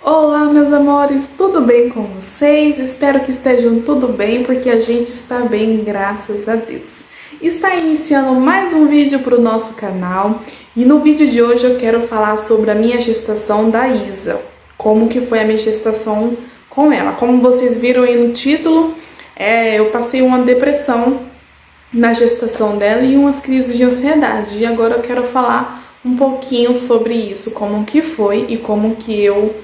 Olá, meus amores, tudo bem com vocês? Espero que estejam tudo bem, porque a gente está bem, graças a Deus. Está iniciando mais um vídeo para o nosso canal e no vídeo de hoje eu quero falar sobre a minha gestação da Isa. Como que foi a minha gestação com ela. Como vocês viram aí no título, eu passei uma depressão na gestação dela e umas crises de ansiedade. E agora eu quero falar um pouquinho sobre isso, como que foi e como que eu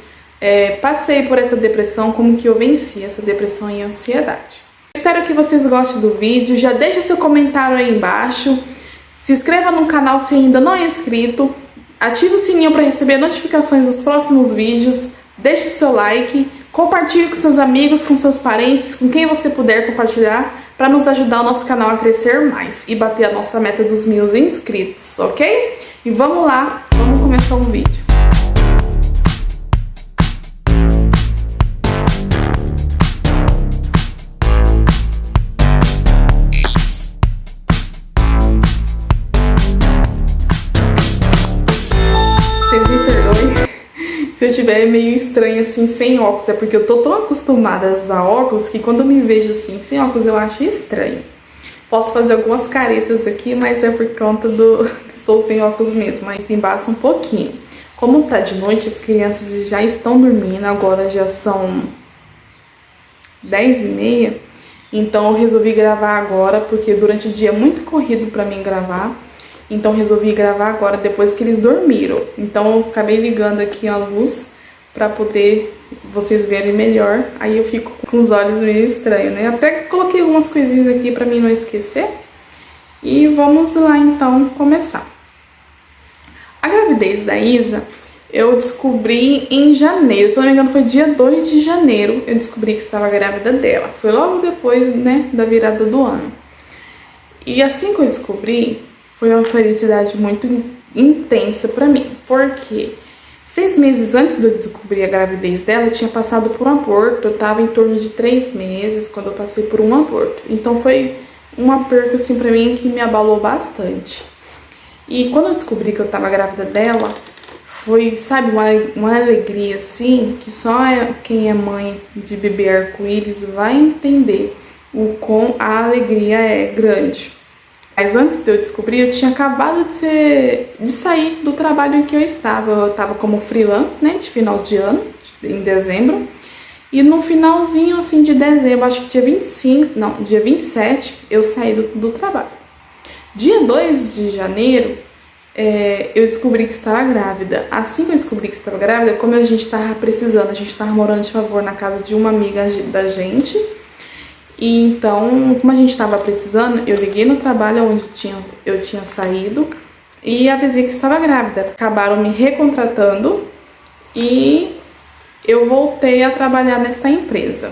passei por essa depressão, como que eu venci essa depressão e ansiedade. Espero que vocês gostem do vídeo, já deixa seu comentário aí embaixo, se inscreva no canal se ainda não é inscrito, ative o sininho para receber notificações dos próximos vídeos, deixe seu like, compartilhe com seus amigos, com seus parentes, com quem você puder compartilhar, para nos ajudar o nosso canal a crescer mais e bater a nossa meta dos 1000 inscritos, ok? E vamos lá, vamos começar o vídeo. Se eu estiver meio estranha assim, sem óculos, é porque eu tô tão acostumada a usar óculos que quando eu me vejo assim, sem óculos, eu acho estranho. Posso fazer algumas caretas aqui, mas é por conta do que estou sem óculos mesmo, mas embaça um pouquinho. Como tá de noite, as crianças já estão dormindo, agora já são 10h30, então eu resolvi gravar agora, porque durante o dia é muito corrido pra mim gravar. Então resolvi gravar agora depois que eles dormiram. Então eu acabei ligando aqui a luz pra poder vocês verem melhor. Aí eu fico com os olhos meio estranhos, né? Até coloquei algumas coisinhas aqui pra mim não esquecer. E vamos lá então começar. A gravidez da Isa eu descobri em janeiro. Se eu não me engano foi dia 2 de janeiro eu descobri que estava grávida dela. Foi logo depois, né, da virada do ano. E assim que eu descobri, foi uma felicidade muito intensa pra mim, porque 6 meses antes de eu descobrir a gravidez dela, eu tinha passado por um aborto, eu tava em torno de 3 meses quando eu passei por um aborto. Então foi uma perca assim pra mim que me abalou bastante. E quando eu descobri que eu tava grávida dela, foi, sabe, uma alegria assim, que só quem é mãe de bebê arco-íris vai entender o quão a alegria é grande. Mas antes de eu descobrir, eu tinha acabado de sair do trabalho em que eu estava. Eu estava como freelance, né, de final de ano, em dezembro. E no finalzinho, assim, de dezembro, acho que dia 27, eu saí do trabalho. Dia 2 de janeiro, eu descobri que estava grávida. Assim que eu descobri que estava grávida, como a gente estava precisando, a gente estava morando de favor na casa de uma amiga da gente. E então, como a gente estava precisando, eu liguei no trabalho onde eu tinha saído e avisei que estava grávida. Acabaram me recontratando e eu voltei a trabalhar nessa empresa.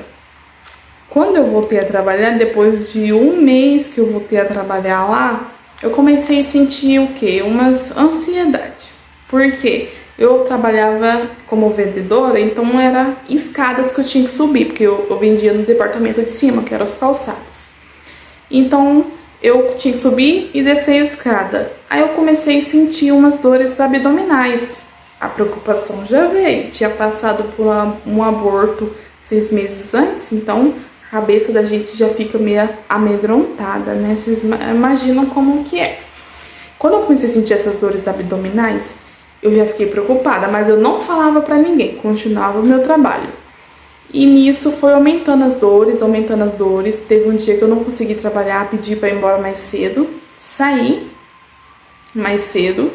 Quando eu voltei a trabalhar, depois de um mês que eu voltei a trabalhar lá, eu comecei a sentir o quê? Umas ansiedade. Por quê? Eu trabalhava como vendedora, então era escadas que eu tinha que subir, porque eu vendia no departamento de cima, que eram os calçados. Então eu tinha que subir e descer a escada. Aí eu comecei a sentir umas dores abdominais. A preocupação já veio, tinha passado por um aborto 6 meses antes, então a cabeça da gente já fica meio amedrontada, né? Vocês imaginam como que é. Quando eu comecei a sentir essas dores abdominais, eu já fiquei preocupada, mas eu não falava pra ninguém, continuava o meu trabalho. E nisso foi aumentando as dores. Teve um dia que eu não consegui trabalhar, pedi pra ir embora mais cedo, saí mais cedo.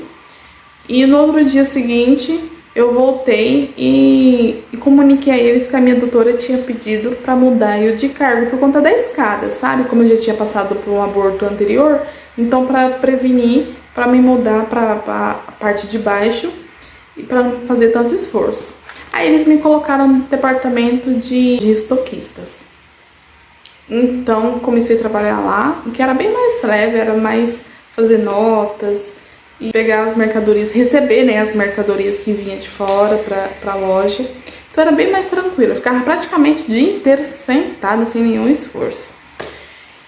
E no outro dia seguinte, eu voltei e comuniquei a eles que a minha doutora tinha pedido pra mudar eu de cargo por conta da escada, sabe? Como eu já tinha passado por um aborto anterior, então pra prevenir, para me mudar para a parte de baixo e para não fazer tanto esforço. Aí eles me colocaram no departamento de estoquistas. Então comecei a trabalhar lá, que era bem mais leve, era mais fazer notas e pegar as mercadorias, receber, né, as mercadorias que vinha de fora para a loja. Então era bem mais tranquilo, eu ficava praticamente o dia inteiro sentada sem nenhum esforço.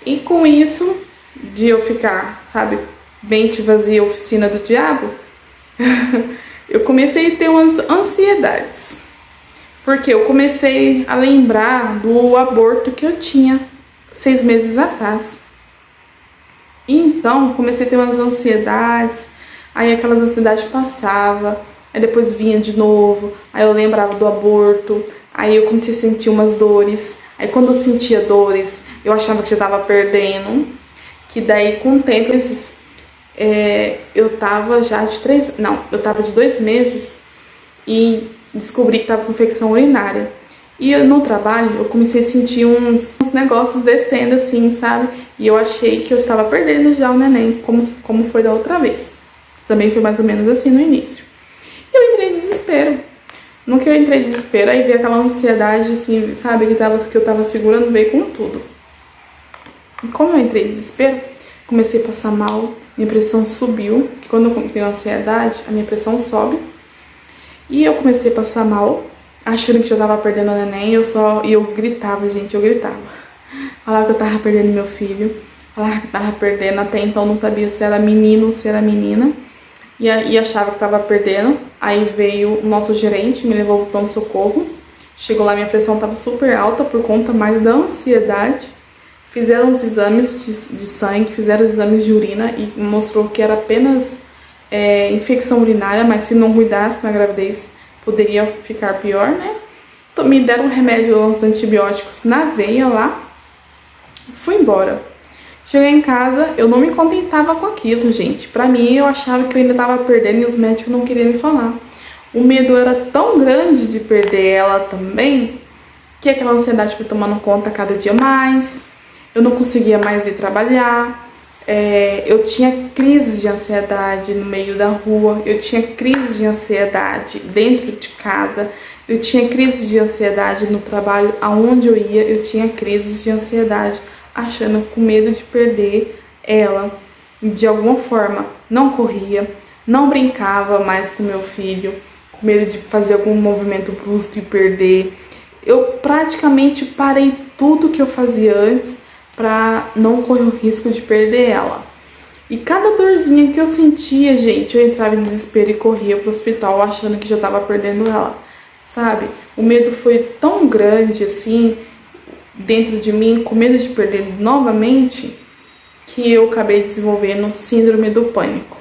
E com isso, de eu ficar, sabe, mente vazia, oficina do diabo, eu comecei a ter umas ansiedades. Porque eu comecei a lembrar do aborto que eu tinha 6 meses atrás. Então, comecei a ter umas ansiedades, aí aquelas ansiedades passavam, aí depois vinha de novo, aí eu lembrava do aborto, aí eu comecei a sentir umas dores, aí quando eu sentia dores, eu achava que já estava perdendo, que daí com o tempo, eu tava já eu tava de 2 meses e descobri que tava com infecção urinária. E no trabalho eu comecei a sentir uns negócios descendo assim, sabe? E eu achei que eu estava perdendo já o neném, como foi da outra vez. Também foi mais ou menos assim no início. E eu entrei em desespero. No que eu entrei em desespero, aí veio aquela ansiedade, assim, sabe? Que eu tava segurando, veio com tudo. E como eu entrei em desespero, comecei a passar mal, minha pressão subiu. Que quando eu tenho ansiedade, a minha pressão sobe. E eu comecei a passar mal, achando que já tava perdendo o neném, eu gritava, gente, eu gritava. Falava que eu tava perdendo meu filho, falava que eu tava perdendo, até então não sabia se era menino ou se era menina, e achava que tava perdendo. Aí veio o nosso gerente, me levou pro pronto-socorro, chegou lá, minha pressão tava super alta por conta mais da ansiedade. Fizeram os exames de sangue, fizeram os exames de urina e mostrou que era apenas infecção urinária, mas se não cuidasse na gravidez poderia ficar pior, né? Então, me deram um remédio, uns antibióticos na veia lá, fui embora. Cheguei em casa, eu não me contentava com aquilo, gente. Pra mim, eu achava que eu ainda tava perdendo e os médicos não queriam me falar. O medo era tão grande de perder ela também, que aquela ansiedade foi tomando conta cada dia mais. Eu não conseguia mais ir trabalhar. Eu tinha crises de ansiedade no meio da rua, eu tinha crises de ansiedade dentro de casa, eu tinha crises de ansiedade no trabalho, aonde eu ia, eu tinha crises de ansiedade, achando com medo de perder ela. De alguma forma, não corria, não brincava mais com meu filho, com medo de fazer algum movimento brusco e perder. Eu praticamente parei tudo que eu fazia antes pra não correr o risco de perder ela. E cada dorzinha que eu sentia, gente, eu entrava em desespero e corria pro hospital achando que já tava perdendo ela, sabe? O medo foi tão grande assim dentro de mim, com medo de perder novamente, que eu acabei desenvolvendo síndrome do pânico.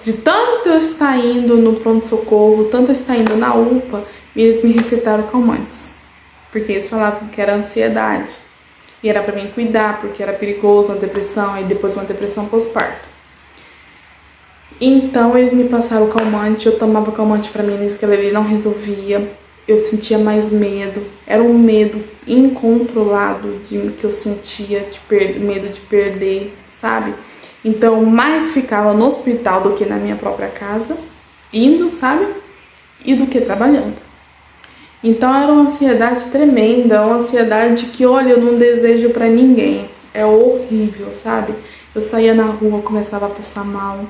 De tanto eu estar indo no pronto-socorro, tanto eu estar indo na UPA, eles me receitaram calmantes, porque eles falavam que era ansiedade. E era pra mim cuidar, porque era perigoso, uma depressão, e depois uma depressão pós-parto. Então eles me passaram o calmante, eu tomava calmante pra mim, que ele não resolvia. Eu sentia mais medo, era um medo incontrolado que eu sentia, medo de perder, sabe? Então mais ficava no hospital do que na minha própria casa, indo, sabe? E do que trabalhando. Então era uma ansiedade tremenda, uma ansiedade que, olha, eu não desejo pra ninguém. É horrível, sabe? Eu saía na rua, começava a passar mal,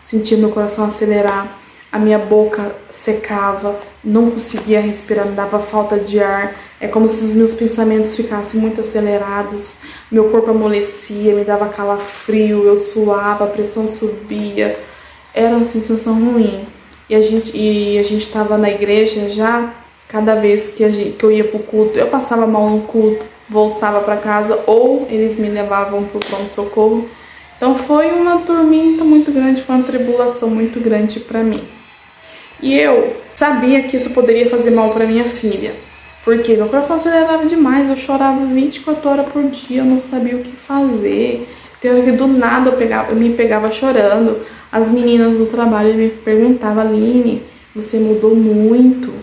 sentia meu coração acelerar, a minha boca secava, não conseguia respirar, me dava falta de ar. É como se os meus pensamentos ficassem muito acelerados, meu corpo amolecia, me dava calafrio, eu suava, a pressão subia. Era uma sensação ruim. E a gente estava na igreja já. Cada vez que eu ia pro culto, eu passava mal no culto, voltava para casa ou eles me levavam pro pronto-socorro. Então foi uma tormenta muito grande, foi uma tribulação muito grande para mim. E eu sabia que isso poderia fazer mal para minha filha, porque meu coração acelerava demais, eu chorava 24 horas por dia, eu não sabia o que fazer. Tem hora que do nada eu me pegava chorando. As meninas do trabalho me perguntavam: Aline, você mudou muito.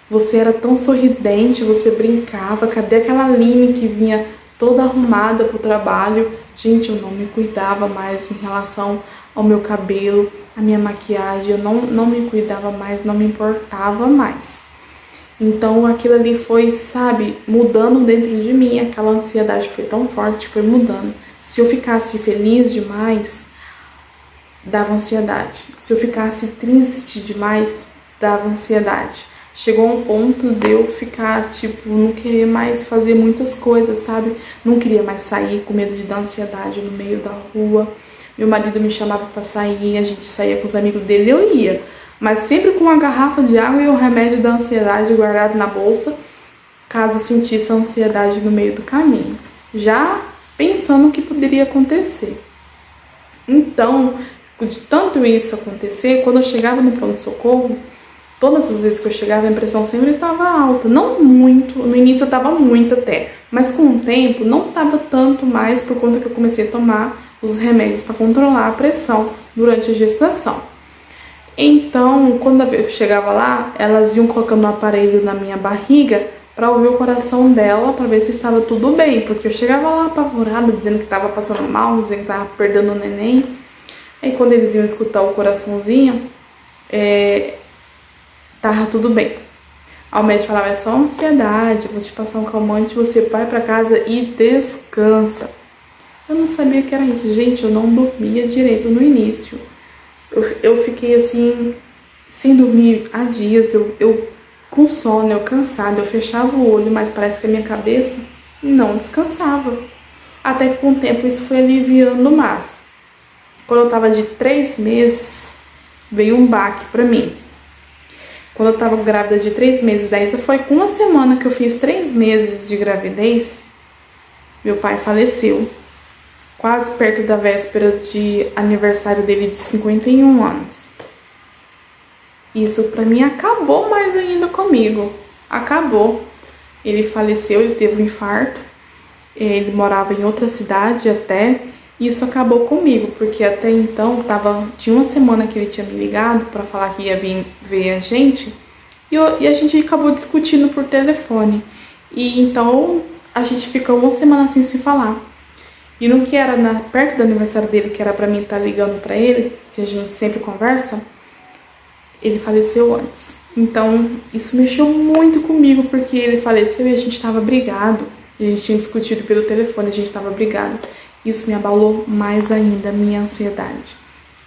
Você era tão sorridente, você brincava, cadê aquela Aline que vinha toda arrumada pro trabalho? Gente, eu não me cuidava mais em relação ao meu cabelo, a minha maquiagem, eu não me cuidava mais, não me importava mais. Então aquilo ali foi, sabe, mudando dentro de mim, aquela ansiedade foi tão forte, foi mudando. Se eu ficasse feliz demais, dava ansiedade. Se eu ficasse triste demais, dava ansiedade. Chegou a um ponto de eu ficar, tipo, não querer mais fazer muitas coisas, sabe? Não queria mais sair, com medo de dar ansiedade no meio da rua. Meu marido me chamava pra sair, a gente saía com os amigos dele, eu ia. mas sempre com uma garrafa de água e o remédio da ansiedade guardado na bolsa, caso sentisse a ansiedade no meio do caminho, já pensando o que poderia acontecer. Então, de tanto isso acontecer, quando eu chegava no pronto-socorro, todas as vezes que eu chegava, a impressão sempre estava alta. Não muito, no início estava muito até, mas com o tempo não estava tanto mais por conta que eu comecei a tomar os remédios para controlar a pressão durante a gestação. Então, quando eu chegava lá, elas iam colocando um aparelho na minha barriga para ouvir o coração dela, para ver se estava tudo bem, porque eu chegava lá apavorada, dizendo que estava passando mal, dizendo que estava perdendo o neném. Aí quando eles iam escutar o coraçãozinho, tava tudo bem. Aí o médico falava, é só ansiedade, eu vou te passar um calmante, você vai para casa e descansa. Eu não sabia que era isso, gente, eu não dormia direito no início. Eu fiquei assim, sem dormir há dias, eu com sono, eu cansada, eu fechava o olho, mas parece que a minha cabeça não descansava. Até que com o tempo isso foi aliviando mais. Quando eu tava de 3 meses, veio um baque pra mim. Quando eu tava grávida de 3 meses, daí isso foi com uma semana que eu fiz 3 meses de gravidez, meu pai faleceu. Quase perto da véspera de aniversário dele de 51 anos. Isso pra mim acabou mais ainda comigo. Acabou. Ele faleceu, ele teve um infarto. Ele morava em outra cidade até. E isso acabou comigo, porque até então tinha uma semana que ele tinha me ligado pra falar que ia vir ver a gente. E a gente acabou discutindo por telefone. E então a gente ficou uma semana assim sem falar. E no que era perto do aniversário dele, que era pra mim estar ligando pra ele, que a gente sempre conversa, ele faleceu antes. Então, isso mexeu muito comigo, porque ele faleceu e a gente tava brigado. A gente tinha discutido pelo telefone, a gente tava brigado. Isso me abalou mais ainda a minha ansiedade.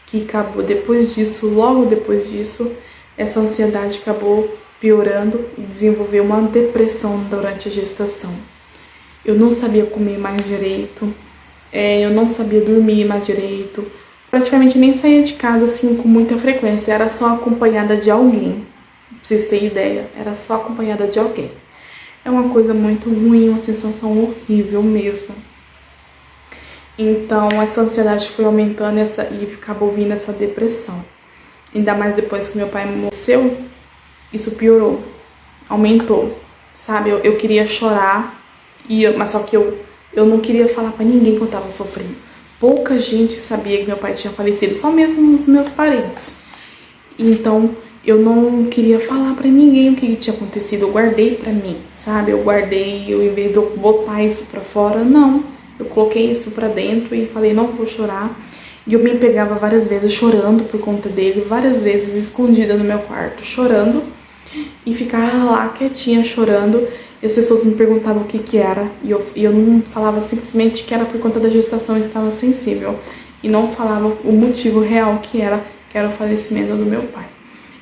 Que acabou depois disso, logo depois disso, essa ansiedade acabou piorando e desenvolveu uma depressão durante a gestação. Eu não sabia comer mais direito. Eu não sabia dormir mais direito, praticamente nem saía de casa assim com muita frequência, era só acompanhada de alguém, pra vocês terem ideia, era só acompanhada de alguém. É uma coisa muito ruim, uma sensação horrível mesmo. Então essa ansiedade foi aumentando e acabou vindo essa depressão. Ainda mais depois que meu pai morreu, isso piorou, aumentou, sabe? Eu queria chorar, mas só que eu não queria falar pra ninguém que eu tava sofrendo. Pouca gente sabia que meu pai tinha falecido, só mesmo os meus parentes. Então, eu não queria falar pra ninguém o que tinha acontecido. Eu guardei pra mim, sabe? Eu guardei, em vez de eu botar isso pra fora, não. Eu coloquei isso pra dentro e falei, não vou chorar. E eu me pegava várias vezes chorando por conta dele, várias vezes escondida no meu quarto, chorando. E ficava lá quietinha, chorando. E as pessoas me perguntavam o que era, e eu não falava simplesmente que era por conta da gestação, eu estava sensível, e não falava o motivo real que era o falecimento do meu pai.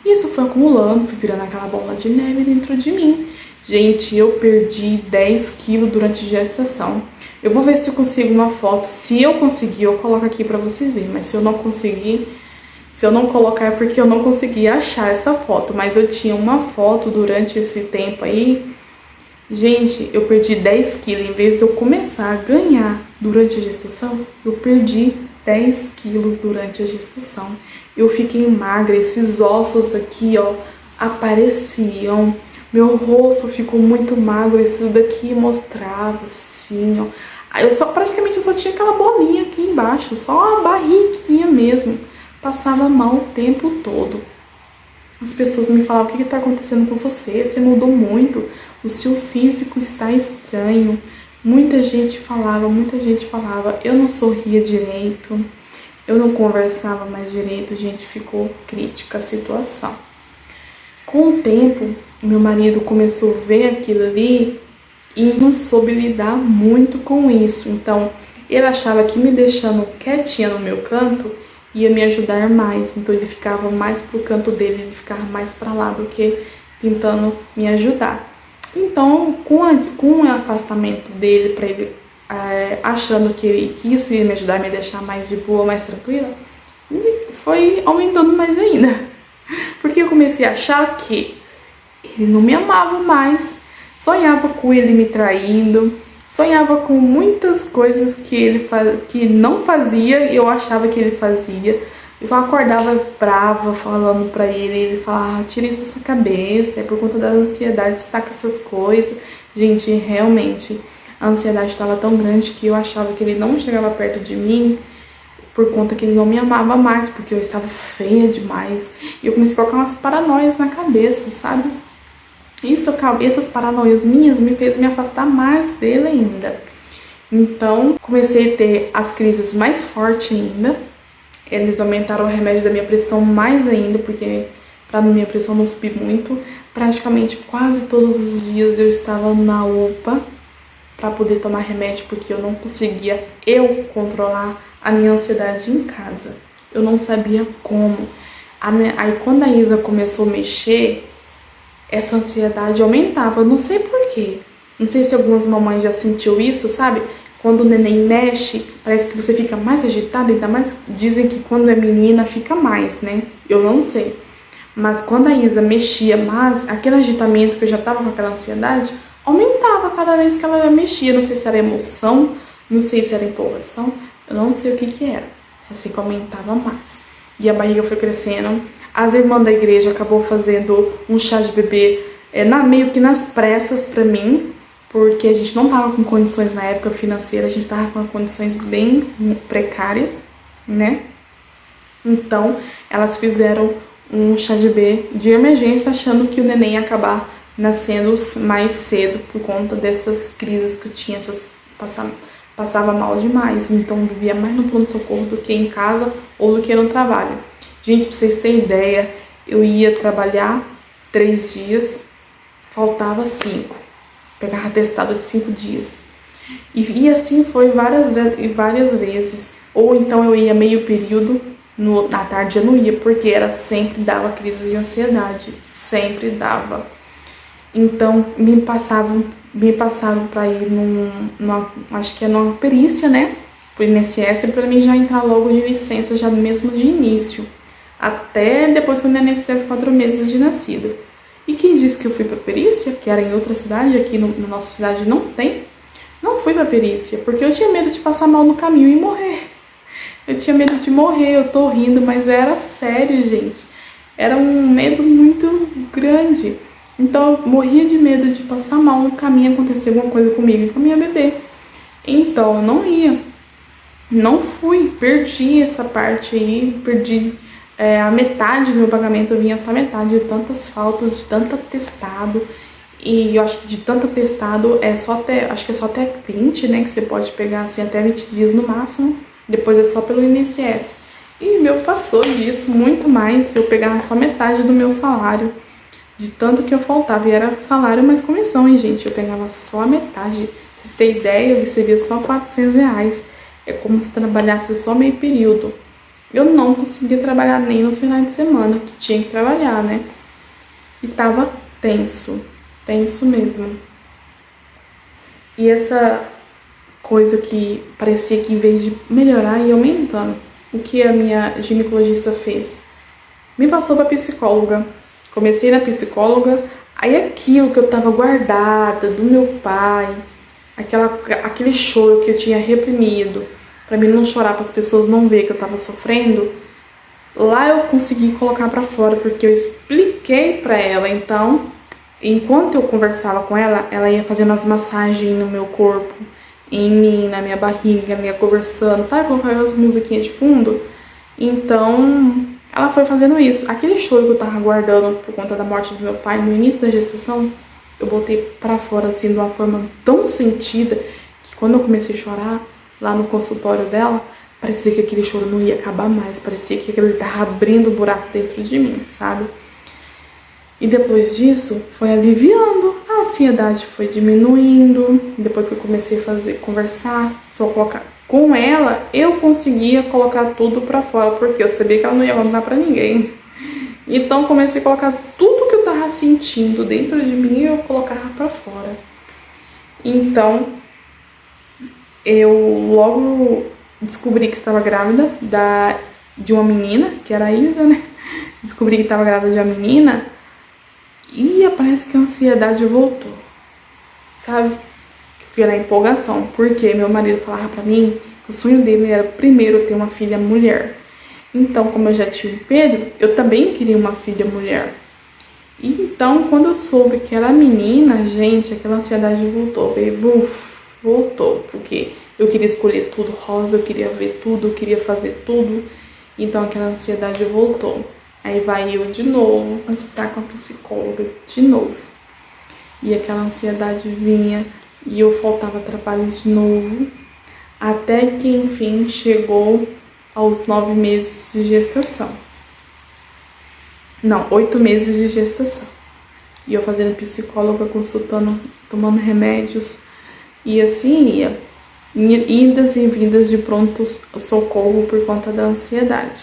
Isso foi acumulando, foi virando aquela bola de neve dentro de mim. Gente, eu perdi 10 quilos durante a gestação. Eu vou ver se eu consigo uma foto. Se eu conseguir, eu coloco aqui pra vocês verem, mas se eu não conseguir, se eu não colocar é porque eu não consegui achar essa foto, mas eu tinha uma foto durante esse tempo aí. Gente, eu perdi 10 quilos. Em vez de eu começar a ganhar durante a gestação, eu perdi 10 quilos durante a gestação. Eu fiquei magra, esses ossos aqui, ó, apareciam. Meu rosto ficou muito magro, isso daqui mostrava assim, ó. Aí praticamente eu só tinha aquela bolinha aqui embaixo, só a barriguinha mesmo. Passava mal o tempo todo. As pessoas me falavam, o que está acontecendo com você? Você mudou muito, o seu físico está estranho. Muita gente falava, eu não sorria direito, eu não conversava mais direito, gente, ficou crítica a situação. Com o tempo, meu marido começou a ver aquilo ali e não soube lidar muito com isso. Então, ele achava que me deixando quietinha no meu canto ia me ajudar mais, então ele ficava mais pro canto dele, ele ficava mais para lá do que tentando me ajudar. Então, com o afastamento dele para ele, achando que isso ia me ajudar a me deixar mais de boa, mais tranquila, foi aumentando mais ainda. Porque eu comecei a achar que ele não me amava mais. Sonhava com ele me traindo, sonhava com muitas coisas que não fazia e eu achava que ele fazia. Eu acordava brava falando pra ele, ele falava, tira isso da sua cabeça, é por conta da ansiedade que você tá com essas coisas. Gente, realmente, a ansiedade estava tão grande que eu achava que ele não chegava perto de mim por conta que ele não me amava mais, porque eu estava feia demais. E eu comecei a colocar umas paranoias na cabeça, sabe? Essas paranoias minhas me fez me afastar mais dele ainda. Então, comecei a ter as crises mais fortes ainda. Eles aumentaram o remédio da minha pressão mais ainda, porque para minha pressão não subir muito, praticamente quase todos os dias eu estava na UPA para poder tomar remédio, porque eu não conseguia controlar a minha ansiedade em casa. Eu não sabia como. Aí quando a Isa começou a mexer, essa ansiedade aumentava, não sei porquê. Não sei se algumas mamães já sentiu isso, sabe? Quando o neném mexe, parece que você fica mais agitada, ainda mais dizem que quando é menina fica mais, né? Eu não sei. Mas quando a Isa mexia mais, aquele agitamento que eu já tava com aquela ansiedade, aumentava cada vez que ela mexia. Não sei se era emoção, não sei se era empolgação, eu não sei o que era. Só sei que aumentava mais. E a barriga foi crescendo. As irmãs da igreja acabou fazendo um chá de bebê meio que nas pressas pra mim, porque a gente não tava com condições na época financeira, a gente tava com condições bem precárias, né? Então, elas fizeram um chá de bebê de emergência, achando que o neném ia acabar nascendo mais cedo por conta dessas crises que eu tinha, passava mal demais, então vivia mais no pronto-socorro do que em casa ou do que no trabalho. Gente, pra vocês terem ideia, eu ia trabalhar 3 dias, faltava 5. Pegava atestado de 5 dias. E assim foi várias vezes. Ou então eu ia meio período, à tarde eu não ia, porque sempre dava crise de ansiedade. Sempre dava. Então me passaram para ir acho que é numa perícia, né? Pro INSS, para mim já entrar logo de licença, já mesmo de início. Até depois que o neném fizesse 4 meses de nascido. E quem disse que eu fui pra perícia, que era em outra cidade, aqui na nossa cidade não tem, não fui pra perícia, porque eu tinha medo de passar mal no caminho e morrer. Eu tinha medo de morrer, eu tô rindo, mas era sério, gente. Era um medo muito grande. Então eu morria de medo de passar mal no caminho, acontecer alguma coisa comigo e com a minha bebê. Então eu não ia. Não fui, perdi essa parte aí, perdi a metade do meu pagamento, eu vinha só metade de tantas faltas, de tanto atestado. E eu acho que de tanto atestado acho que é só até 20, né, que você pode pegar assim até 20 dias no máximo, depois é só pelo INSS. E meu passou disso, muito mais, eu pegava só metade do meu salário, de tanto que eu faltava. E era salário mais comissão, hein, gente, eu pegava só a metade. Pra vocês terem ideia, eu recebia só R$ 400. É como se trabalhasse só meio período. Eu não conseguia trabalhar nem nos finais de semana, que tinha que trabalhar, né? E tava tenso mesmo. E essa coisa que parecia que em vez de melhorar ia aumentando, o que a minha ginecologista fez? Me passou pra psicóloga. Comecei na psicóloga, aí aquilo que eu tava guardada do meu pai, aquele choro que eu tinha reprimido, pra mim não chorar, para as pessoas não verem que eu tava sofrendo, lá eu consegui colocar pra fora, porque eu expliquei pra ela. Então, enquanto eu conversava com ela, ela ia fazendo as massagens no meu corpo, em mim, na minha barriga, ela ia conversando, sabe, colocar as musiquinhas de fundo. Então, ela foi fazendo isso. Aquele choro que eu tava guardando por conta da morte do meu pai no início da gestação, eu botei pra fora, assim, de uma forma tão sentida, que quando eu comecei a chorar, lá no consultório dela, parecia que aquele choro não ia acabar mais, parecia que aquele tava abrindo um buraco dentro de mim, sabe? E depois disso, foi aliviando, a ansiedade foi diminuindo, depois que eu comecei a conversar, só colocar com ela, eu conseguia colocar tudo pra fora, porque eu sabia que ela não ia contar pra ninguém. Então comecei a colocar tudo que eu tava sentindo dentro de mim e eu colocava pra fora. Então, eu logo descobri que estava grávida de uma menina, que era a Isa, né? descobri que estava grávida de uma menina e parece que a ansiedade voltou, sabe? Porque era a empolgação, porque meu marido falava pra mim que o sonho dele era primeiro ter uma filha mulher. Então, como eu já tinha o Pedro, eu também queria uma filha mulher. E então, quando eu soube que era menina, gente, aquela ansiedade voltou, voltou, porque eu queria escolher tudo rosa, eu queria ver tudo, eu queria fazer tudo. Então aquela ansiedade voltou. Aí vai eu de novo, consultar com a psicóloga de novo. E aquela ansiedade vinha e eu faltava trabalho de novo. Até que enfim chegou aos 9 meses de gestação. Não, 8 meses de gestação. E eu fazendo psicóloga, consultando, tomando remédios. E assim ia. Idas e vindas de pronto-socorro por conta da ansiedade.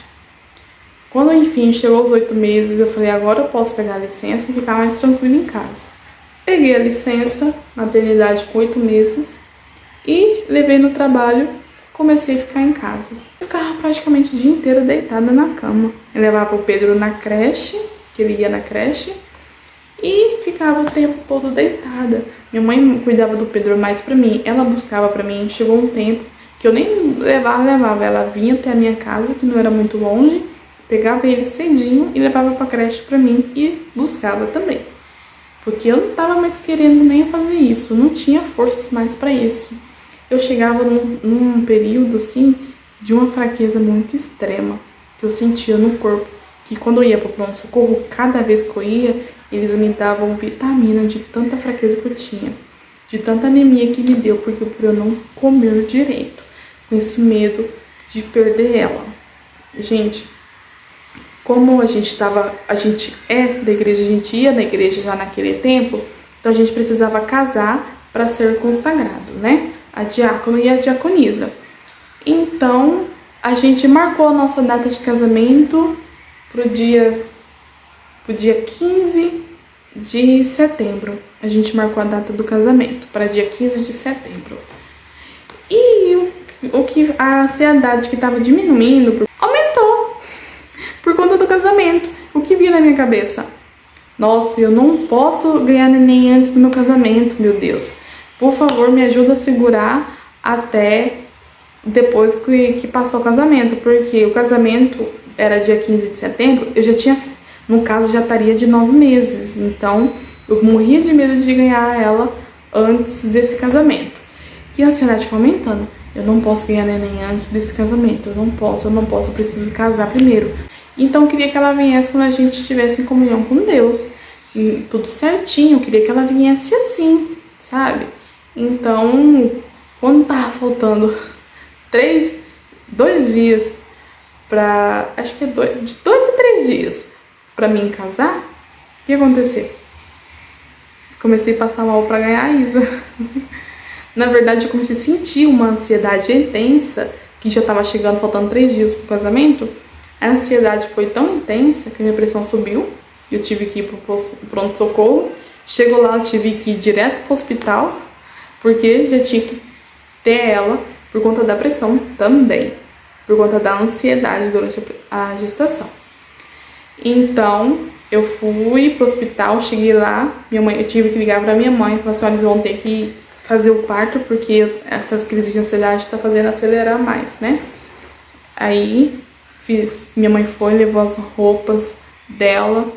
Quando enfim chegou aos 8 meses, eu falei, agora eu posso pegar a licença e ficar mais tranquila em casa. Peguei a licença, maternidade com 8 meses, e levei no trabalho, comecei a ficar em casa. Eu ficava praticamente o dia inteiro deitada na cama. Eu levava o Pedro na creche, que ele ia na creche, e ficava o tempo todo deitada. Minha mãe cuidava do Pedro mais pra mim, ela buscava pra mim. Chegou um tempo que eu nem levava, ela vinha até a minha casa, que não era muito longe, pegava ele cedinho e levava pra creche pra mim e buscava também. Porque eu não tava mais querendo nem fazer isso, não tinha forças mais pra isso. Eu chegava num período assim de uma fraqueza muito extrema, que eu sentia no corpo, que quando eu ia pro pronto-socorro, cada vez que eu ia, eles me davam vitamina de tanta fraqueza que eu tinha, de tanta anemia que me deu, porque por eu não comer direito, com esse medo de perder ela. Gente, como a gente é da igreja, a gente ia na igreja já naquele tempo, então a gente precisava casar para ser consagrado, né? A diácono e a diaconisa. Então, a gente marcou a nossa data de casamento pro dia 15 de setembro. A gente marcou a data do casamento para dia 15 de setembro. E a ansiedade que estava diminuindo aumentou por conta do casamento. O que vinha na minha cabeça? Nossa, eu não posso ganhar neném antes do meu casamento, meu Deus. Por favor, me ajuda a segurar até depois que passar o casamento, porque o casamento era dia 15 de setembro, eu já tinha, no caso, já estaria de 9 meses, então eu morria de medo de ganhar ela antes desse casamento. E a ansiedade foi aumentando. Eu não posso ganhar neném antes desse casamento, eu não posso, eu preciso casar primeiro. Então eu queria que ela viesse quando a gente estivesse em comunhão com Deus, tudo certinho, eu queria que ela viesse assim, sabe? Então, quando tava faltando 2 dias pra, acho que é 2 a 3 dias pra mim casar, o que aconteceu? Comecei a passar mal pra ganhar a Isa. Na verdade, eu comecei a sentir uma ansiedade intensa, que já tava chegando, faltando 3 dias pro casamento. A ansiedade foi tão intensa que a minha pressão subiu, eu tive que ir pro pronto-socorro. Chegou lá, eu tive que ir direto pro hospital, porque já tinha que ter ela por conta da pressão também, por conta da ansiedade durante a gestação. Então, eu fui pro hospital, cheguei lá, eu tive que ligar pra minha mãe e falar assim, eles vão ter que fazer o parto, porque essas crises de ansiedade tá fazendo acelerar mais, né? Aí, minha mãe foi, levou as roupas dela,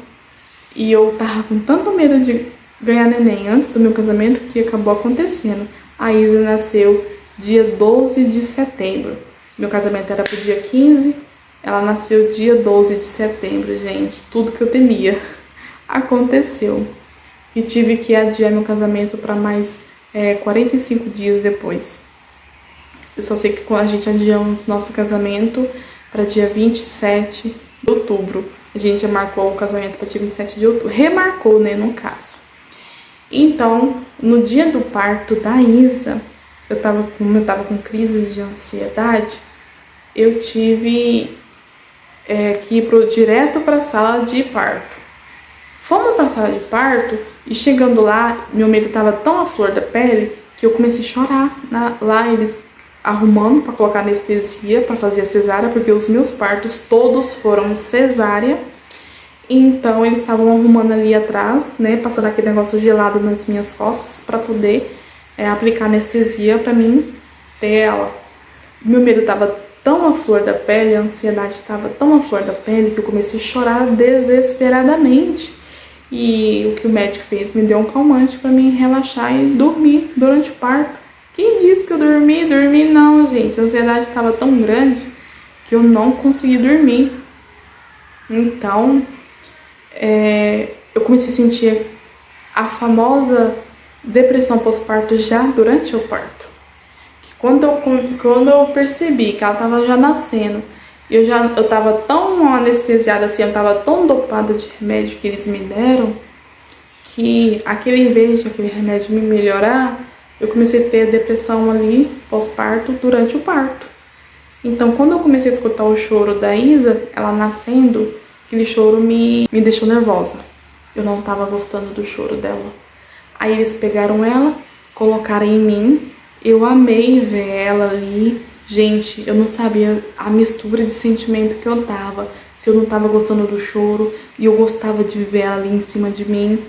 e eu tava com tanto medo de ganhar neném antes do meu casamento que acabou acontecendo. A Isa nasceu dia 12 de setembro. Meu casamento era pro dia 15, ela nasceu dia 12 de setembro, gente. Tudo que eu temia aconteceu. E tive que adiar meu casamento para mais 45 dias depois. Eu só sei que quando a gente adiamos nosso casamento para dia 27 de outubro. A gente já marcou o casamento para dia 27 de outubro. Remarcou, né, no caso. Então, no dia do parto da Isa, como eu tava com crises de ansiedade, eu tive que ir direto para a sala de parto. Fomos para a sala de parto e chegando lá, meu medo estava tão à flor da pele que eu comecei a chorar. Lá eles arrumando para colocar anestesia para fazer a cesárea, porque os meus partos todos foram cesárea. Então eles estavam arrumando ali atrás, né, passando aquele negócio gelado nas minhas costas para poder aplicar anestesia para mim ter ela. Meu medo tava tão à flor da pele, a ansiedade estava tão à flor da pele que eu comecei a chorar desesperadamente. E o que o médico fez? Me deu um calmante para mim relaxar e dormir durante o parto. Quem disse que eu dormi? Dormi não, gente. A ansiedade estava tão grande que eu não consegui dormir. Então, eu comecei a sentir a famosa depressão pós-parto já durante o parto. Quando eu percebi que ela estava já nascendo, eu estava tão anestesiada assim, eu estava tão dopada de remédio que eles me deram, que em vez de aquele remédio me melhorar, eu comecei a ter depressão ali pós-parto durante o parto. Então, quando eu comecei a escutar o choro da Isa, ela nascendo, aquele choro me deixou nervosa. Eu não estava gostando do choro dela. Aí eles pegaram ela, colocaram em mim. Eu amei ver ela ali. Gente, eu não sabia a mistura de sentimento que eu tava. Se eu não tava gostando do choro e eu gostava de ver ela ali em cima de mim.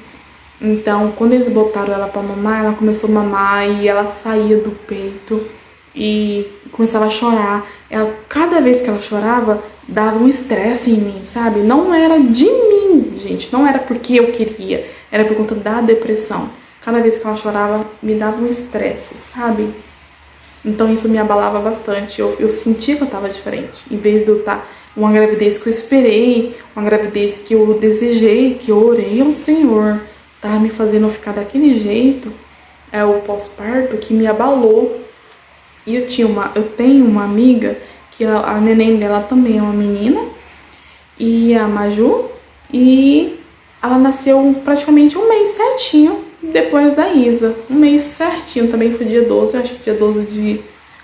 Então, quando eles botaram ela pra mamar, ela começou a mamar e ela saía do peito e começava a chorar. Cada vez que ela chorava, dava um estresse em mim, sabe? Não era de mim, gente. Não era porque eu queria. Era por conta da depressão. Cada vez que ela chorava, me dava um estresse, sabe? Então isso me abalava bastante. Eu sentia que eu tava diferente. Em vez de eu estar uma gravidez que eu esperei, uma gravidez que eu desejei, que eu orei ao Senhor, tava me fazendo ficar daquele jeito, o pós-parto que me abalou. E eu tenho uma amiga que a neném dela também é uma menina, e a Maju, e ela nasceu praticamente um mês certinho depois da Isa. Um mês certinho, também foi dia 12, acho que dia 12 de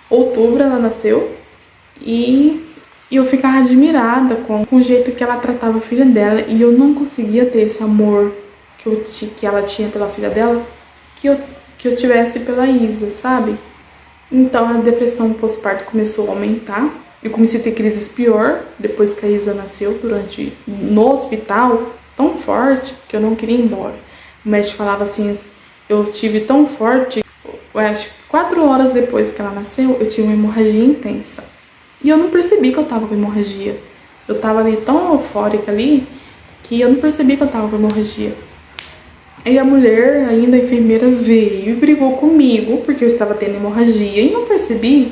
outubro ela nasceu. E eu ficava admirada com o jeito que ela tratava a filha dela. E eu não conseguia ter esse amor que ela tinha pela filha dela, que eu tivesse pela Isa, sabe? Então a depressão pós-parto começou a aumentar. Eu comecei a ter crises pior depois que a Isa nasceu, no hospital, tão forte que eu não queria ir embora. O médico falava assim, eu tive tão forte, acho que 4 horas depois que ela nasceu, eu tive uma hemorragia intensa. E eu não percebi que eu tava com hemorragia. Eu tava ali tão eufórica ali, que eu não percebi que eu tava com hemorragia. Aí a mulher, ainda a enfermeira, veio e brigou comigo, porque eu estava tendo hemorragia, e não percebi.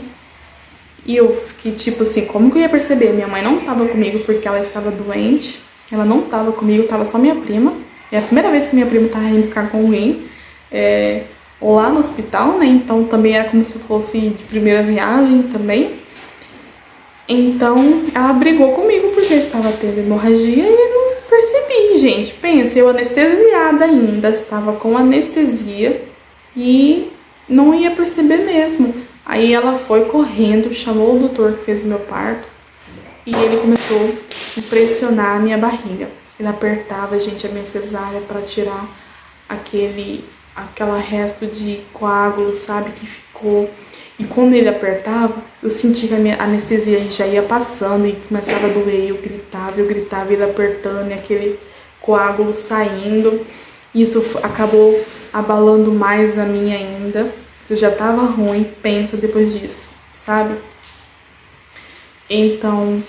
E eu fiquei tipo assim, como que eu ia perceber? Minha mãe não tava comigo porque ela estava doente. Ela não tava comigo, tava só minha prima. É a primeira vez que minha prima tava indo ficar com alguém lá no hospital, né? Então também era como se fosse de primeira viagem também. Então ela brigou comigo porque eu estava tendo hemorragia e eu não percebi, gente. Pensa, eu anestesiada ainda, estava com anestesia e não ia perceber mesmo. Aí ela foi correndo, chamou o doutor que fez o meu parto e ele começou a pressionar a minha barriga. Ele apertava, gente, a minha cesárea para tirar aquela resto de coágulo, sabe, que ficou. E quando ele apertava, eu sentia que a minha anestesia já ia passando e começava a doer. Eu gritava, ele apertando e aquele coágulo saindo. Isso acabou abalando mais a minha ainda. Eu já tava ruim, pensa depois disso, sabe? Então,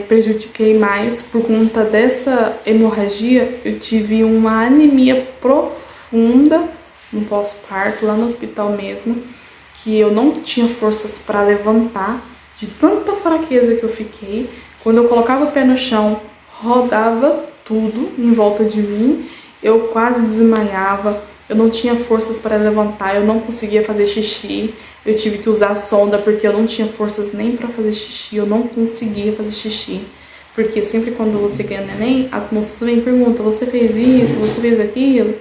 prejudiquei mais por conta dessa hemorragia. Eu tive uma anemia profunda no pós-parto, lá no hospital mesmo, que eu não tinha forças para levantar, de tanta fraqueza que eu fiquei. Quando eu colocava o pé no chão, rodava tudo em volta de mim, eu quase desmaiava, eu não tinha forças para levantar, eu não conseguia fazer xixi. Eu tive que usar sonda porque eu não tinha forças nem para fazer xixi, eu não conseguia fazer xixi. Porque sempre quando você ganha neném, as moças vêm e perguntam, você fez isso, você fez aquilo?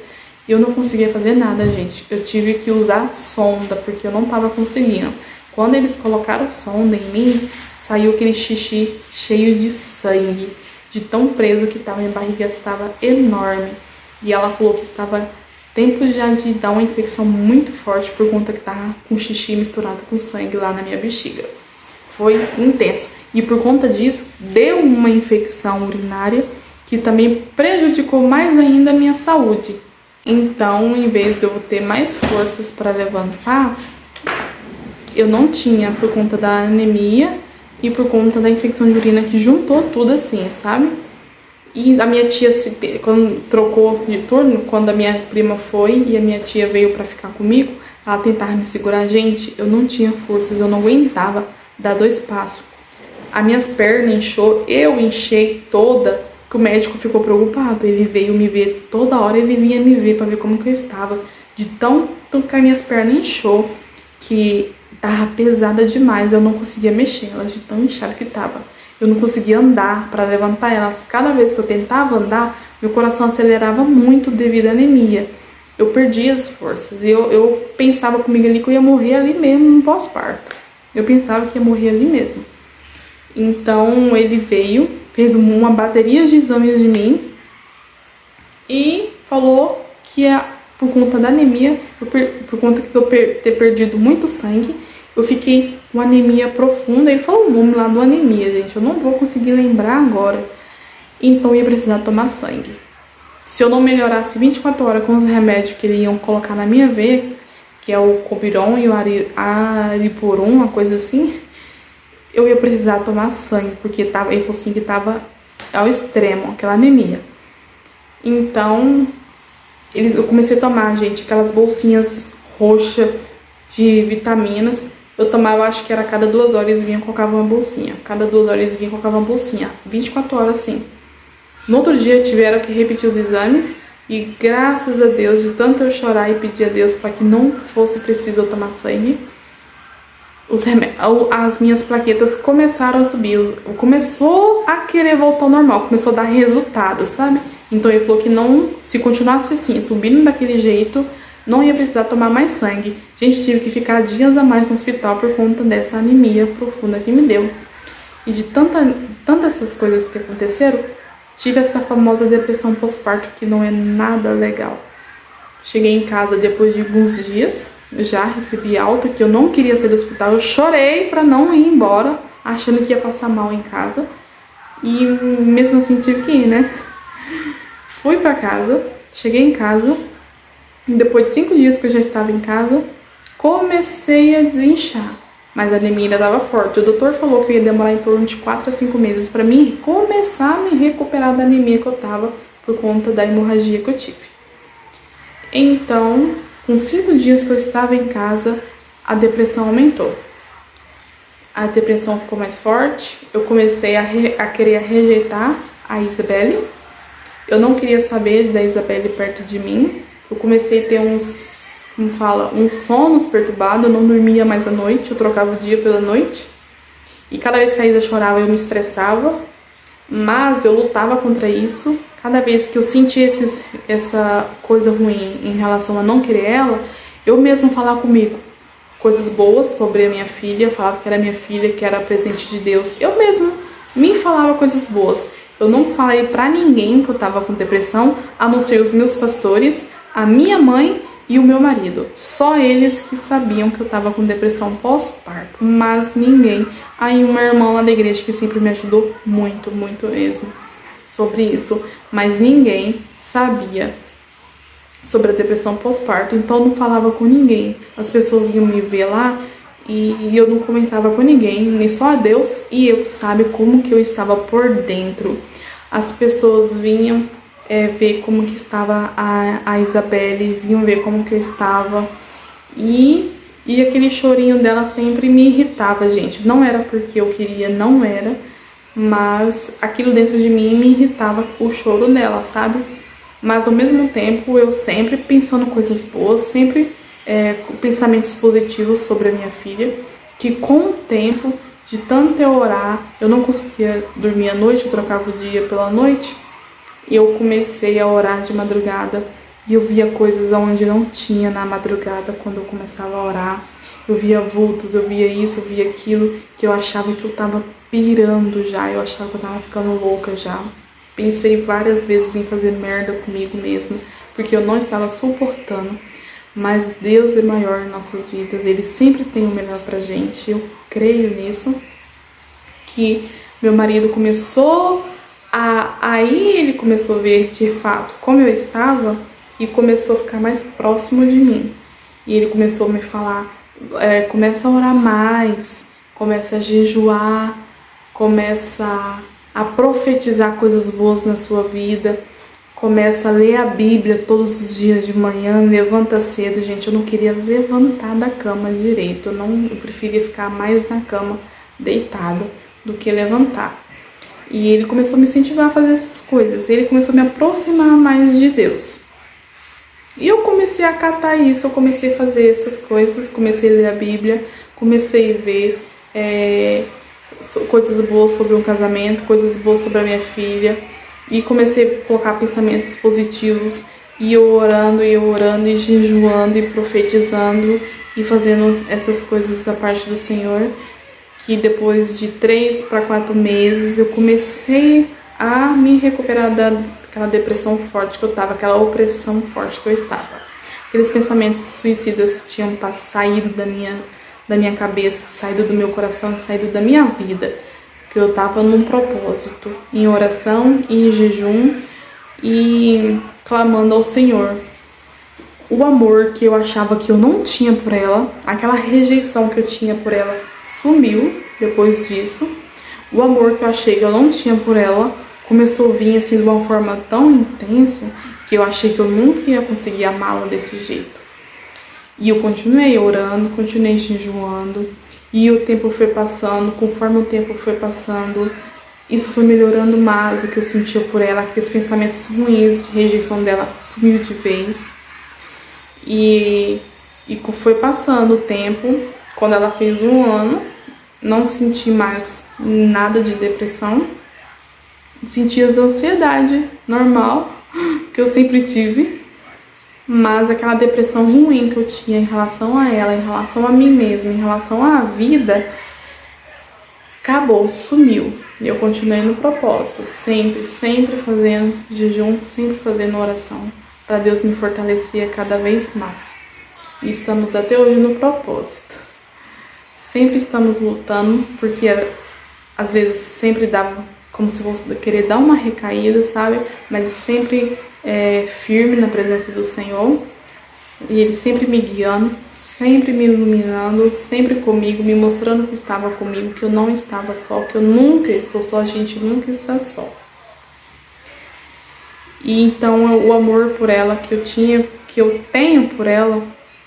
E eu não conseguia fazer nada, gente. Eu tive que usar sonda porque eu não tava conseguindo. Quando eles colocaram sonda em mim, saiu aquele xixi cheio de sangue, de tão preso que tava, minha barriga estava enorme. E ela falou que estava tempo já de dar uma infecção muito forte por conta que tava com xixi misturado com sangue lá na minha bexiga. Foi intenso. E por conta disso, deu uma infecção urinária que também prejudicou mais ainda a minha saúde. Então, em vez de eu ter mais forças para levantar, eu não tinha, por conta da anemia e por conta da infecção de urina, que juntou tudo assim, sabe? E a minha tia, quando trocou de turno, quando a minha prima foi e a minha tia veio para ficar comigo, ela tentava me segurar. Gente, eu não tinha forças, eu não aguentava dar 2 passos. As minhas pernas inchou, eu inchei toda, que o médico ficou preocupado. Ele veio me ver toda hora, ele vinha me ver para ver como que eu estava. De tanto que as minhas pernas inchou, que tava pesada demais, eu não conseguia mexer elas, de tão inchada que tava. Eu não conseguia andar para levantar elas. Cada vez que eu tentava andar, meu coração acelerava muito devido à anemia. Eu perdia as forças. Eu pensava comigo ali que eu ia morrer ali mesmo no pós-parto. Eu pensava que ia morrer ali mesmo. Então ele veio, fez uma bateria de exames de mim e falou que por conta da anemia, por conta de eu ter perdido muito sangue, eu fiquei com anemia profunda. Ele falou o nome lá do anemia, gente, eu não vou conseguir lembrar agora. Então eu ia precisar tomar sangue. Se eu não melhorasse 24 horas com os remédios que eles iam colocar na minha veia, que é o Coviron e o Aripurum, uma coisa assim, eu ia precisar tomar sangue, porque ele falou assim que tava ao extremo, aquela anemia. Então, eu comecei a tomar, gente, aquelas bolsinhas roxas de vitaminas. Eu tomava, acho que era a cada 2 horas eles vinham e colocavam uma bolsinha. Cada 2 horas eles vinham e colocavam uma bolsinha. 24 horas, assim. No outro dia tiveram que repetir os exames e graças a Deus, de tanto eu chorar e pedir a Deus para que não fosse preciso eu tomar sangue, as minhas plaquetas começaram a subir, começou a querer voltar ao normal, começou a dar resultado, sabe? Então ele falou que não, se continuasse assim, subindo daquele jeito, não ia precisar tomar mais sangue. Gente, tive que ficar dias a mais no hospital por conta dessa anemia profunda que me deu. E de tantas essas coisas que aconteceram, tive essa famosa depressão pós-parto que não é nada legal. Cheguei em casa depois de alguns dias, já recebi alta, que eu não queria sair do hospital. Eu chorei pra não ir embora, achando que ia passar mal em casa. E mesmo assim tive que ir, né? Fui pra casa, cheguei em casa. Depois de 5 dias que eu já estava em casa, comecei a desinchar. Mas a anemia ainda estava forte. O doutor falou que eu ia demorar em torno de 4 a 5 meses para mim começar a me recuperar da anemia que eu tava por conta da hemorragia que eu tive. Então, com 5 dias que eu estava em casa, a depressão aumentou. A depressão ficou mais forte. Eu comecei a querer rejeitar a Isabelle. Eu não queria saber da Isabelle perto de mim. Eu comecei a ter uns sonos perturbados, eu não dormia mais à noite, eu trocava o dia pela noite. E cada vez que a Isa chorava, eu me estressava, mas eu lutava contra isso. Cada vez que eu sentia essa coisa ruim em relação a não querer ela, eu mesmo falava comigo coisas boas sobre a minha filha, falava que era minha filha, que era presente de Deus. Eu mesmo me falava coisas boas. Eu não falei pra ninguém que eu tava com depressão, a não ser os meus pastores, a minha mãe e o meu marido. Só eles que sabiam que eu tava com depressão pós-parto, mas ninguém. Aí uma irmã lá da igreja que sempre me ajudou muito, muito mesmo sobre isso, mas ninguém sabia sobre a depressão pós-parto, então eu não falava com ninguém. As pessoas iam me ver lá e eu não comentava com ninguém, nem só a Deus e eu, sabe como que eu estava por dentro. As pessoas vinham ver como que estava a Isabelle, vinham ver como que eu estava e aquele chorinho dela sempre me irritava, gente. Não era porque eu queria, não era, mas aquilo dentro de mim me irritava, o choro dela, sabe? Mas ao mesmo tempo eu sempre pensando coisas boas, sempre com pensamentos positivos sobre a minha filha, que com o tempo, de tanto eu orar, eu não conseguia dormir à noite, eu trocava o dia pela noite, e eu comecei a orar de madrugada, e eu via coisas onde não tinha na madrugada quando eu começava a orar. Eu via vultos, eu via isso, eu via aquilo, que eu achava que eu tava pirando já, eu achava que eu tava ficando louca já. Pensei várias vezes em fazer merda comigo mesmo, porque eu não estava suportando. Mas Deus é maior em nossas vidas, Ele sempre tem o melhor pra gente, eu creio nisso. Que meu marido começou Aí ele começou a ver de fato como eu estava e começou a ficar mais próximo de mim. E ele começou a me falar, começa a orar mais, começa a jejuar, começa a profetizar coisas boas na sua vida, começa a ler a Bíblia todos os dias de manhã, levanta cedo. Gente, eu não queria levantar da cama direito, eu preferia ficar mais na cama deitada do que levantar. E ele começou a me incentivar a fazer essas coisas, ele começou a me aproximar mais de Deus. E eu comecei a acatar isso, eu comecei a fazer essas coisas, comecei a ler a Bíblia, comecei a ver coisas boas sobre um casamento, coisas boas sobre a minha filha, e comecei a colocar pensamentos positivos, e eu orando, e jejuando, e profetizando, e fazendo essas coisas da parte do Senhor, que depois de 3 para 4 meses eu comecei a me recuperar daquela depressão forte que eu estava, aquela opressão forte que eu estava. Aqueles pensamentos suicidas tinham saído da minha cabeça, saído do meu coração, saído da minha vida, que eu estava num propósito, em oração e em jejum e clamando ao Senhor. O amor que eu achava que eu não tinha por ela, aquela rejeição que eu tinha por ela, sumiu depois disso. O amor que eu achei que eu não tinha por ela começou a vir assim de uma forma tão intensa que eu achei que eu nunca ia conseguir amá-la desse jeito. E eu continuei orando, continuei jejuando, e o tempo foi passando. Conforme o tempo foi passando, isso foi melhorando mais o que eu sentia por ela, aqueles pensamentos ruins de rejeição dela sumiu de vez. E foi passando o tempo. Quando ela fez 1 ano, não senti mais nada de depressão. Senti as ansiedade normal que eu sempre tive, mas aquela depressão ruim que eu tinha em relação a ela, em relação a mim mesma, em relação à vida, acabou, sumiu. E eu continuei no propósito, sempre fazendo jejum, sempre fazendo oração, para Deus me fortalecer cada vez mais. E estamos até hoje no propósito. Sempre estamos lutando, porque às vezes sempre dá como se fosse querer dar uma recaída, sabe? Mas sempre firme na presença do Senhor. E Ele sempre me guiando, sempre me iluminando, sempre comigo, me mostrando que estava comigo, que eu não estava só, que eu nunca estou só, a gente nunca está só. E então o amor por ela que eu tenho por ela,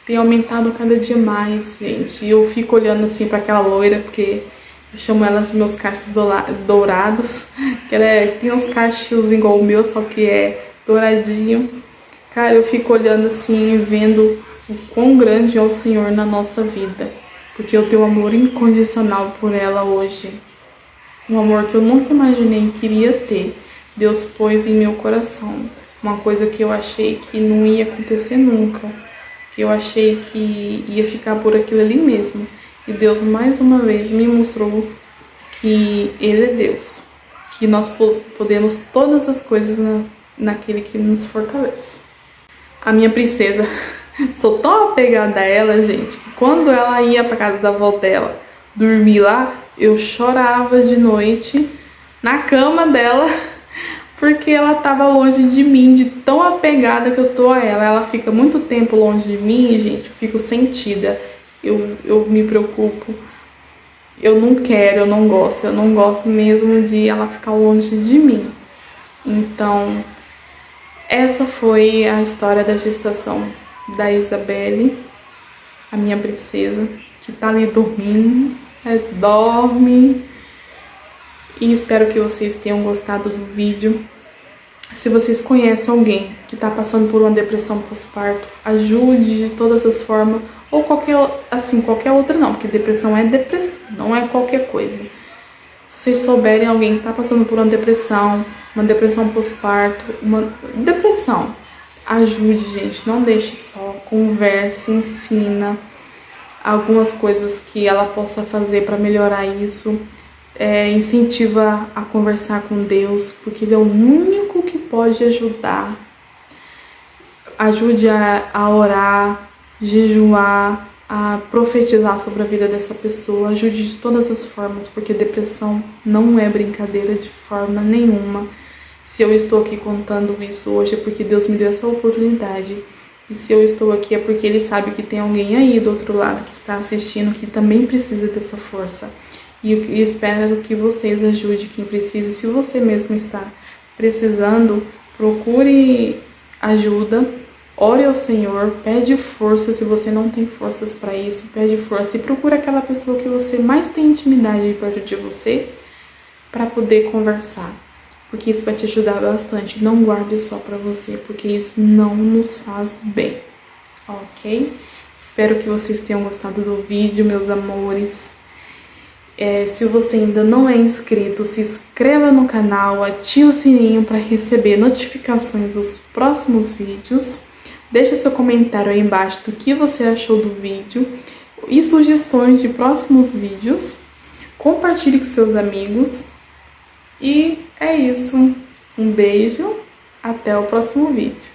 tem aumentado cada dia mais, gente. E eu fico olhando assim para aquela loira, porque eu chamo ela de meus cachos dourados, que ela tem uns cachos igual o meu, só que é douradinho. Cara, eu fico olhando assim, vendo o quão grande é o Senhor na nossa vida, porque eu tenho um amor incondicional por ela hoje. Um amor que eu nunca imaginei que iria ter. Deus pôs em meu coração uma coisa que eu achei que não ia acontecer nunca, que eu achei que ia ficar por aquilo ali mesmo. E Deus mais uma vez me mostrou que Ele é Deus, que nós podemos todas as coisas naquele que nos fortalece. A minha princesa, sou tão apegada a ela, gente, que quando ela ia para casa da avó dela dormir lá, eu chorava de noite na cama dela, porque ela estava longe de mim, de tão apegada que eu tô a ela. Ela fica muito tempo longe de mim, gente, eu fico sentida. Eu me preocupo, eu não quero, eu não gosto mesmo de ela ficar longe de mim. Então, essa foi a história da gestação da Isabelle, a minha princesa, que tá ali dormindo, dorme. E espero que vocês tenham gostado do vídeo. Se vocês conhecem alguém que está passando por uma depressão pós-parto, ajude de todas as formas, ou qualquer outra não, porque depressão é depressão, não é qualquer coisa. Se vocês souberem alguém que está passando por uma depressão pós-parto, uma depressão, ajude, gente, não deixe só, converse, ensina algumas coisas que ela possa fazer para melhorar isso. Incentiva a conversar com Deus, porque Ele é o único que pode ajudar. Ajude a orar, jejuar, a profetizar sobre a vida dessa pessoa. Ajude de todas as formas, porque depressão não é brincadeira de forma nenhuma. Se eu estou aqui contando isso hoje é porque Deus me deu essa oportunidade. E se eu estou aqui é porque Ele sabe que tem alguém aí do outro lado que está assistindo que também precisa dessa força. E eu espero que vocês ajudem quem precisa. Se você mesmo está precisando, procure ajuda, ore ao Senhor, pede força. Se você não tem forças para isso, pede força e procura aquela pessoa que você mais tem intimidade perto de você para poder conversar, porque isso vai te ajudar bastante. Não guarde só para você, porque isso não nos faz bem, ok? Espero que vocês tenham gostado do vídeo, meus amores. Se você ainda não é inscrito, se inscreva no canal, ative o sininho para receber notificações dos próximos vídeos. Deixe seu comentário aí embaixo do que você achou do vídeo e sugestões de próximos vídeos. Compartilhe com seus amigos. E é isso. Um beijo, até o próximo vídeo.